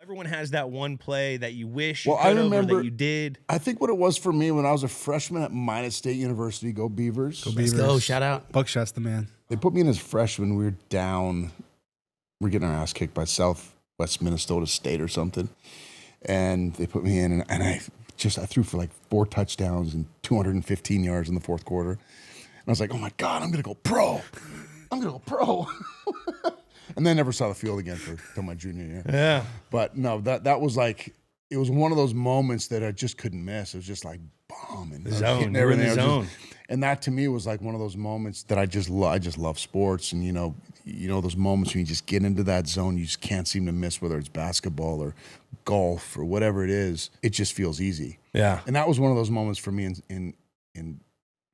Everyone has that one play that you wish Well, you I could have or remember- that you did. I think what it was for me when I was a freshman at Minot State University, go Beavers. Let's go. Shout out. Buckshot's the man. They put me in as freshman. We were down. We're getting our ass kicked by Southwest Minnesota State or something. And they put me in, and I threw for like 4 touchdowns and 215 yards in the fourth quarter. And I was like, oh my God, I'm going to go pro. I'm going to go pro. And then I never saw the field again until my junior year. Yeah. But no, that was like, it was one of those moments that I just couldn't miss. It was just like bombing. The zone. You were in the zone. And that to me was like one of those moments that I just love sports. And you know those moments when you just get into that zone, you just can't seem to miss, whether it's basketball or golf or whatever it is. It just feels easy. Yeah. And that was one of those moments for me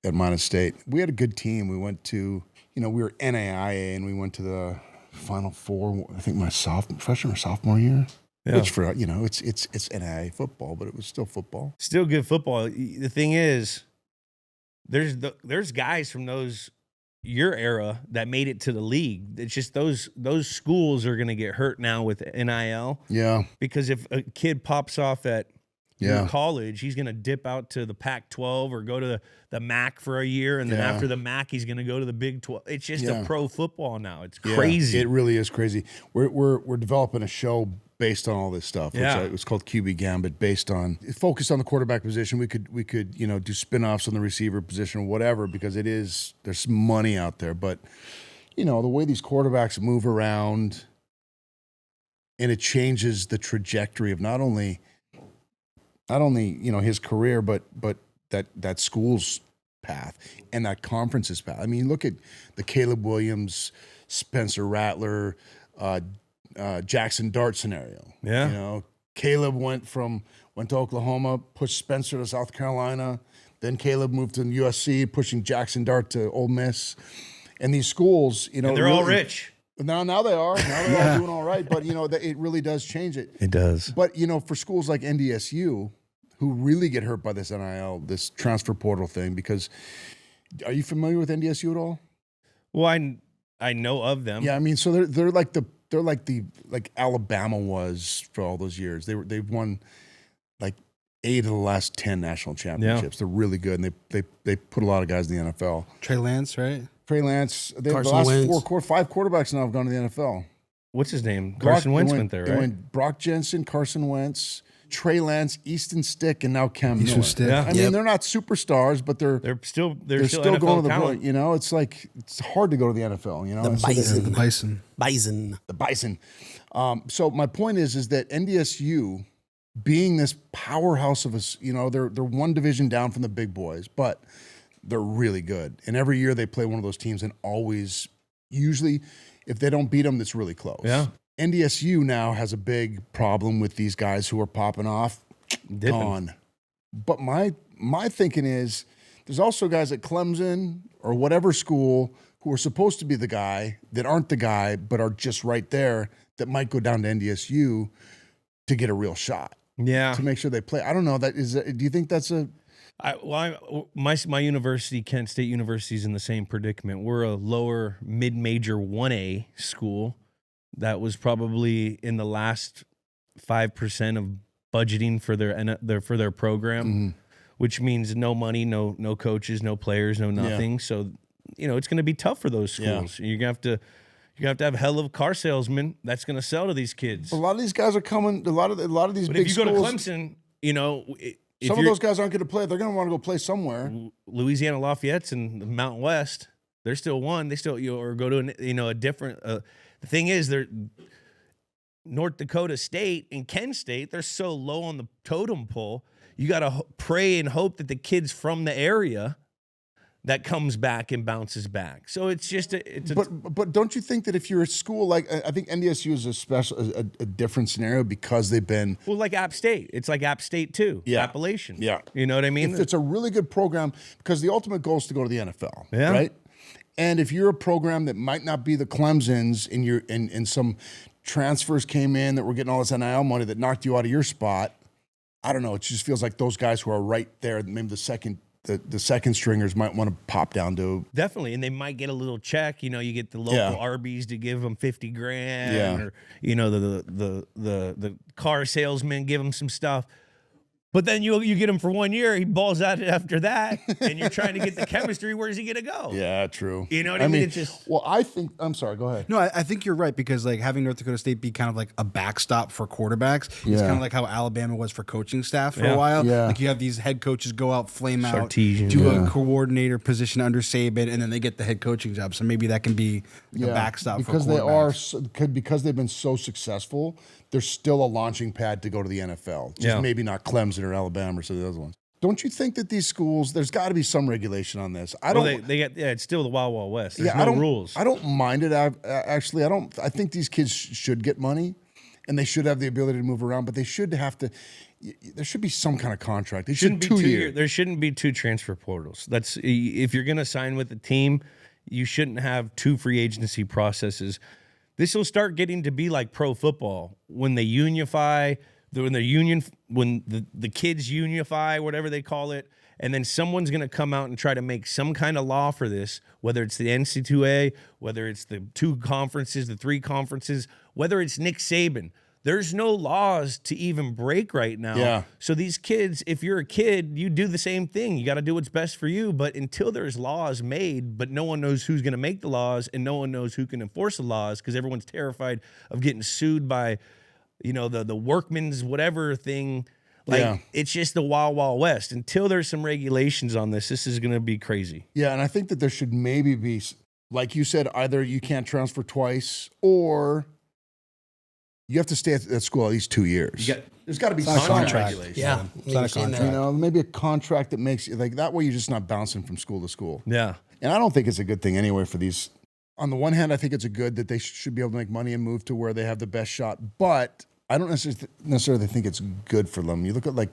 at Minot State. We had a good team. We went to, we were NAIA and we went to the Final Four, I think my freshman or sophomore year. Yeah. Which for, it's NAIA football, but it was still football. Still good football. The thing is, there's guys from your era that made it to the league. It's just those schools are going to get hurt now with NIL. Yeah. Because if a kid pops off at Yeah. college, he's going to dip out to the Pac-12 or go to the MAC for a year, and then Yeah. after the MAC, he's going to go to the Big 12. It's just Yeah. a pro football now. It's Yeah, crazy. it really is crazy. We're developing a show based on all this stuff. Yeah. It was called QB Gambit, based on focused on the quarterback position. We could do spin-offs on the receiver position or whatever, because there's money out there. But the way these quarterbacks move around, and it changes the trajectory of not only his career, but that school's path and that conference's path. I mean, look at the Caleb Williams, Spencer Rattler, Jackson Dart scenario. Yeah. Caleb went to Oklahoma, pushed Spencer to South Carolina. Then Caleb moved to USC, pushing Jackson Dart to Ole Miss. And these schools, and they're all rich. Now they are. Now they're all doing all right. But, it really does change it. It does. But, for schools like NDSU, who really get hurt by this NIL, this transfer portal thing, because are you familiar with NDSU at all? Well, I know of them. Yeah, I mean, so they're like Alabama was for all those years. They've won like 8 of the last 10 national championships. Yeah. They're really good, and they put a lot of guys in the NFL. Trey Lance, right? Trey Lance. The Carson last Wentz. 5 quarterbacks now have gone to the NFL. What's his name? Carson Wentz went there, They right? went Brock Jensen, Carson Wentz, Trey Lance, Easton Stick, and now Cam Easton Miller. Stick. Yeah. I mean, they're not superstars, but they're still still NFL going to the talent. point. It's like it's hard to go to the NFL. The And so Bison. The Bison. Bison. the Bison. So my point is that NDSU, being this powerhouse of us, they're one division down from the big boys, but they're really good. And every year they play one of those teams, and usually, if they don't beat them, it's really close. Yeah. NDSU now has a big problem with these guys who are popping off, Dipping. gone. But my thinking is, there's also guys at Clemson or whatever school who are supposed to be the guy that aren't the guy, but are just right there, that might go down to NDSU to get a real shot, Yeah. to make sure they play. I don't know. Do you think that's a? My university, Kent State University, is in the same predicament. We're a lower mid-major 1A school that was probably in the last 5% of budgeting for their program, which means no money, no coaches, no players, no nothing. Yeah. So it's going to be tough for those schools. You're gonna have to have hell of car salesmen that's going to sell to these kids. A lot of these guys are coming. A lot of these But big if you schools. go to Clemson, Some of those guys aren't going to play. They're going to want to go play somewhere. Louisiana Lafayette's in the Mountain West. They're still one. They still or go to a different. The thing is, they're North Dakota State and Kent State. They're so low on the totem pole. You got to pray and hope that the kid's from the area that comes back and bounces back. So it's just But don't you think that if you're a school like, I think NDSU is a different scenario because they've been. well, like App State. It's like App State too. Yeah. Appalachian. Yeah. You know what I mean? If it's a really good program, because the ultimate goal is to go to the NFL, Yeah. right? And if you're a program that might not be the Clemsons, and some transfers came in that were getting all this NIL money that knocked you out of your spot, I don't know. It just feels like those guys who are right there, maybe the second the second stringers might want to pop down to. Definitely, and they might get a little check. You know, you get the local Arby's to give them 50 grand, Yeah. or you know the car salesman give them some stuff. But then you get him for 1 year, he balls out after that, and you're trying to get the chemistry. Where's he gonna go? Yeah, true. You know what I mean? It's just well, I'm sorry. Go ahead. No, I think you're right, because like having North Dakota State be kind of like a backstop for quarterbacks, it's Yeah. kind of like how Alabama was for coaching staff for Yeah. a while. Yeah. Like you have these head coaches go out, flame Sarteesian. out, do Yeah. a coordinator position under Saban, and then they get the head coaching job. So maybe that can be like a backstop because for they are quarterbacks. because they've been so successful. They're still a launching pad to go to the NFL. Just maybe not Clemson or Alabama or some of the other ones. Don't you think that these schools, there's got to be some regulation on this? I don't. well, they get it's still the Wild Wild West. There's I no don't, rules. I don't mind it. Actually, I don't. I think these kids should get money, and they should have the ability to move around. But they should have to. There should be some kind of contract. They shouldn't be 2 2 years. years. There shouldn't be 2 transfer portals. That's if you're going to sign with the team, you shouldn't have 2 free agency processes. This will start getting to be like pro football when they unify, when the kids unify, whatever they call it, and then someone's going to come out and try to make some kind of law for this, whether it's the NC2A, whether it's the 2 conferences, the 3 conferences, whether it's Nick Saban. There's no laws to even break right now. Yeah. So these kids, if you're a kid, you do the same thing. You got to do what's best for you. But until there's laws made, but no one knows who's going to make the laws and no one knows who can enforce the laws because everyone's terrified of getting sued by, you know, the workman's whatever thing. Like it's just the wild, wild west. Until there's some regulations on this is going to be crazy. Yeah, and I think that there should maybe be, like you said, either you can't transfer twice or you have to stay at school at least 2 years. There's got to be some contract. regulation. Yeah, It's not a contract. You know, maybe a contract that makes you like that way. You're just not bouncing from school to school. Yeah. And I don't think it's a good thing anyway for these. On the one hand, I think it's a good that they should be able to make money and move to where they have the best shot. But I don't necessarily think it's good for them. You look at like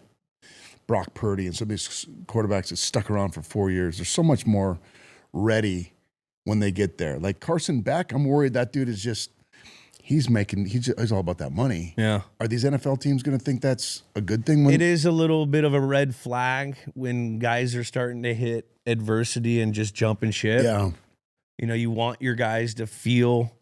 Brock Purdy and some of these quarterbacks that stuck around for 4 years. They're so much more ready when they get there. Like Carson Beck, I'm worried that dude is just. He's all about that money. Yeah. Are these NFL teams going to think that's a good thing? It is a little bit of a red flag when guys are starting to hit adversity and just jumping ship. Yeah. You know, you want your guys to feel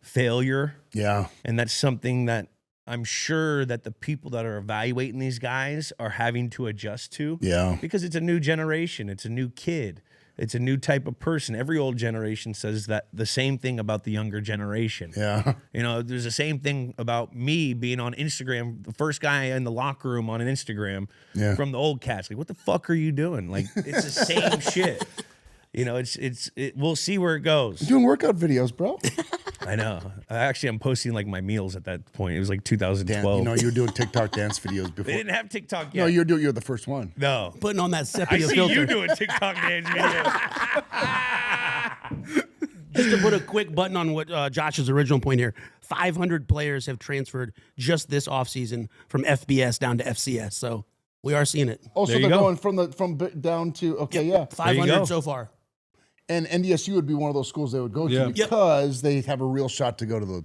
failure. Yeah. And that's something that I'm sure that the people that are evaluating these guys are having to adjust to. Yeah. Because it's a new generation. It's a new kid. It's a new type of person. Every old generation says that the same thing about the younger generation. Yeah. You know, there's the same thing about me being on Instagram, the first guy in the locker room on an Instagram from the old cats. Like, what the fuck are you doing? Like, it's the same shit. You know, we'll see where it goes. You're doing workout videos, bro. I know. I'm posting like my meals at that point. It was like 2012. You know, you were doing TikTok dance videos before. They didn't have TikTok yet. No, you're the first one. No. Putting on that I sepia see filter. you doing TikTok dance videos. Just to put a quick button on what Josh's original point here, 500 players have transferred just this offseason from FBS down to FCS. So we are seeing it. Oh, so There you they're go. going from down to okay, go. 500 so far. And NDSU would be one of those schools they would go Yeah. to because they have a real shot to go to the.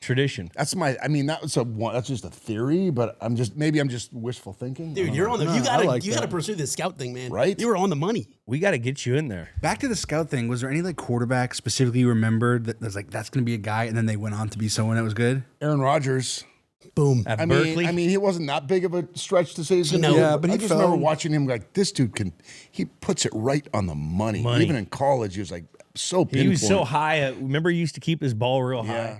Tradition. That's that's just a theory, but I'm just wishful thinking. Dude, you're on the. No, You I gotta like you gotta that. pursue this scout thing, man. Right? You were on the money. We got to get you in there. Back to the scout thing, was there any like quarterback specifically you remembered that was like, that's going to be a guy, and then they went on to be someone that was good? Aaron Rodgers. Boom. At I Berkeley. mean, he wasn't that big of a stretch to say he's No. Yeah, but I he just fell. remember watching him like this dude he puts it right on the money. Money. Even in college, he was like so he was so pinpoint. high. Remember, he used to keep his ball real high. Yeah.